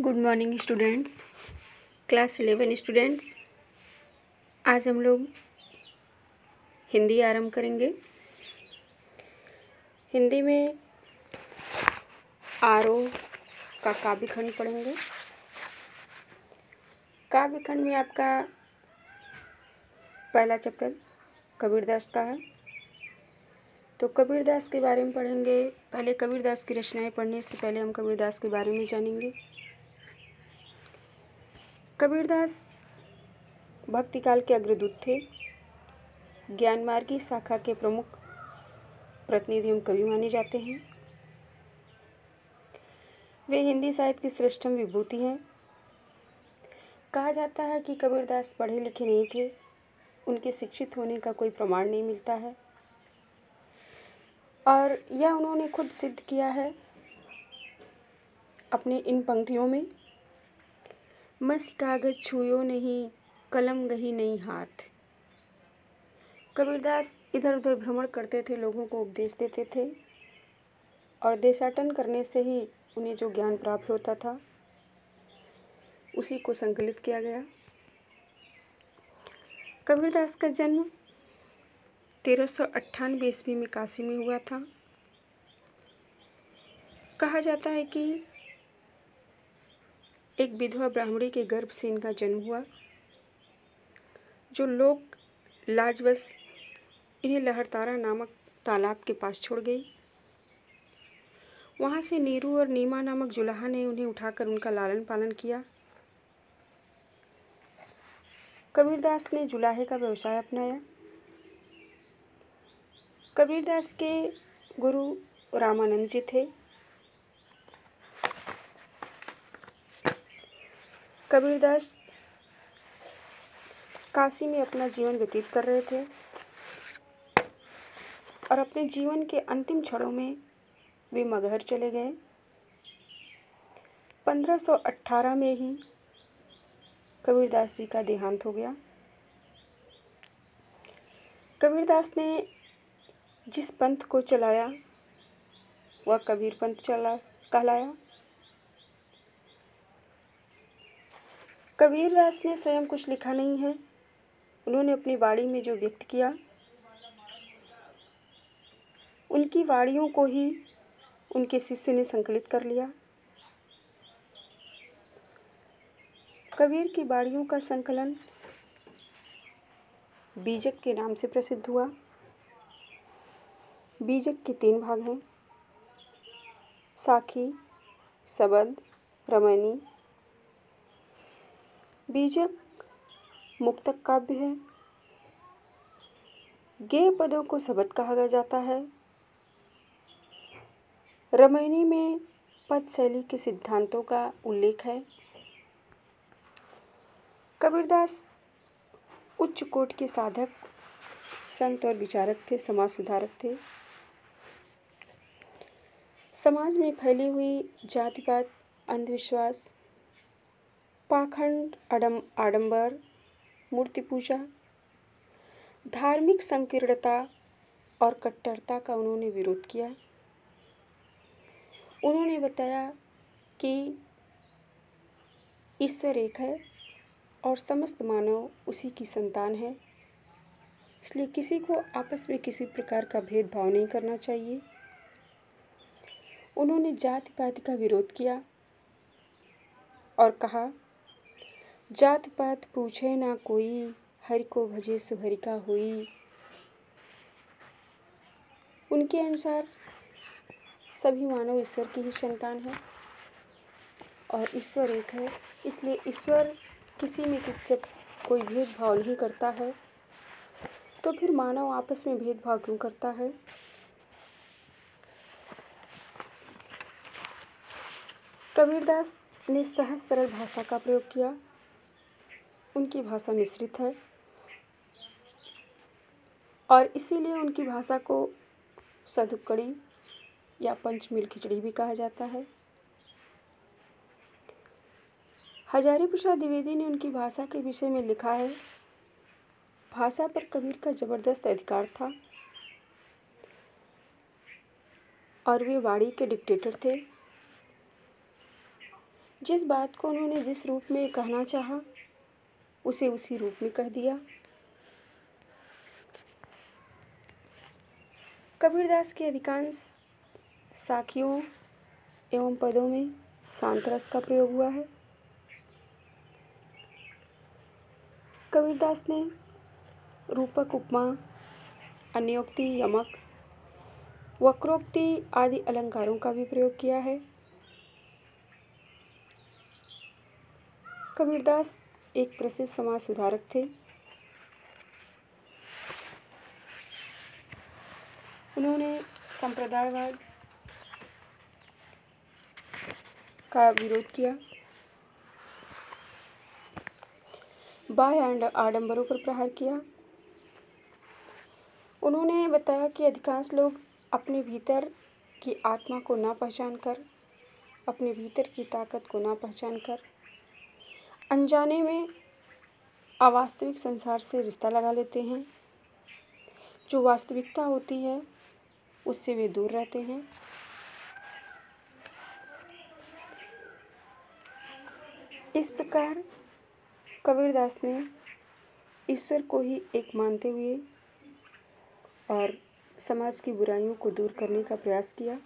Good morning students, class 11 students. आज हम लोग हिंदी आरंभ करेंगे। हिंदी में आरोह का काव्य खंड पढ़ेंगे। काव्य खंड में आपका पहला चैप्टर कबीरदास का है, तो कबीरदास के बारे में पढ़ेंगे। पहले कबीरदास की रचनाएं पढ़ने से पहले हम कबीरदास के बारे में जानेंगे। कबीरदास भक्ति काल के अग्रदूत थे। ज्ञानमार्गी शाखा के प्रमुख प्रतिनिधि एवं कवि माने जाते हैं। वे हिंदी साहित्य की श्रेष्ठतम विभूति हैं। कहा जाता है कि कबीरदास पढ़े लिखे नहीं थे, उनके शिक्षित होने का कोई प्रमाण नहीं मिलता है, और यह उन्होंने खुद सिद्ध किया है अपने इन पंक्तियों में। मस कागज छुयो नहीं, कलम गही नहीं हाथ। कबीरदास इधर उधर भ्रमण करते थे, लोगों को उपदेश देते थे, और देशाटन करने से ही उन्हें जो ज्ञान प्राप्त होता था उसी को संकलित किया गया। कबीरदास का जन्म 1398 ईस्वी में काशी में हुआ था। कहा जाता है कि एक विधवा ब्राह्मणी के गर्भ से इनका जन्म हुआ, जो लोग लाजवश इन्हें लहरतारा नामक तालाब के पास छोड़ गई। वहाँ से नीरू और नीमा नामक जुलाहा ने उन्हें उठाकर उनका लालन पालन किया। कबीरदास ने जुलाहे का व्यवसाय अपनाया। कबीरदास के गुरु रामानंद जी थे। कबीरदास काशी में अपना जीवन व्यतीत कर रहे थे, और अपने जीवन के अंतिम क्षणों में वे मगहर चले गए। 1518 में ही कबीरदास जी का देहांत हो गया। कबीरदास ने जिस पंथ को चलाया वह कबीर पंथ कहलाया। कबीरदास ने स्वयं कुछ लिखा नहीं है, उन्होंने अपनी वाणी में जो व्यक्त किया, उनकी वाणियों को ही उनके शिष्य ने संकलित कर लिया। कबीर की वाणियों का संकलन बीजक के नाम से प्रसिद्ध हुआ। बीजक के 3 भाग हैं: साखी, सबद, रमैनी। बीजक मुक्तक काव्य है। गेय पदों को सबद कहा जाता है। रमैनी में पद शैली के सिद्धांतों का उल्लेख है। कबीरदास उच्च कोटि के साधक, संत और विचारक थे, समाज सुधारक थे। समाज में फैली हुई जातिवाद, अंधविश्वास, पाखंड, आडंबर, मूर्ति पूजा, धार्मिक संकीर्णता और कट्टरता का उन्होंने विरोध किया। उन्होंने बताया कि ईश्वर एक है और समस्त मानव उसी की संतान है, इसलिए किसी को आपस में किसी प्रकार का भेदभाव नहीं करना चाहिए। उन्होंने जाति पाति का विरोध किया और कहा, जात पात पूछे ना कोई, हरि को भजे सो हरि का होई। उनके अनुसार सभी मानव ईश्वर की ही संतान है और ईश्वर एक है, इसलिए ईश्वर किसी में जब कोई भेदभाव नहीं करता है तो फिर मानव आपस में भेदभाव क्यों करता है। कबीरदास ने सहज सरल भाषा का प्रयोग किया। उनकी भाषा मिश्रित है और इसीलिए उनकी भाषा को सधुक्कड़ी या पंचमील खिचड़ी भी कहा जाता है। हजारी प्रसाद द्विवेदी ने उनकी भाषा के विषय में लिखा है, भाषा पर कबीर का जबरदस्त अधिकार था और वे वाणी के डिक्टेटर थे। जिस बात को उन्होंने जिस रूप में कहना चाहा उसे उसी रूप में कह दिया। कबीरदास के अधिकांश साखियों एवं पदों में शांत रस का प्रयोग हुआ है। कबीरदास ने रूपक, उपमा, अन्योक्ति, यमक, वक्रोक्ति आदि अलंकारों का भी प्रयोग किया है। कबीरदास एक प्रसिद्ध समाज सुधारक थे। उन्होंने संप्रदायवाद का विरोध किया, बाह्य आडंबरों पर प्रहार किया। उन्होंने बताया कि अधिकांश लोग अपने भीतर की आत्मा को ना पहचान कर, अपने भीतर की ताकत को ना पहचान कर अनजाने में अवास्तविक संसार से रिश्ता लगा लेते हैं। जो वास्तविकता होती है उससे वे दूर रहते हैं। इस प्रकार कबीरदास ने ईश्वर को ही एक मानते हुए और समाज की बुराइयों को दूर करने का प्रयास किया।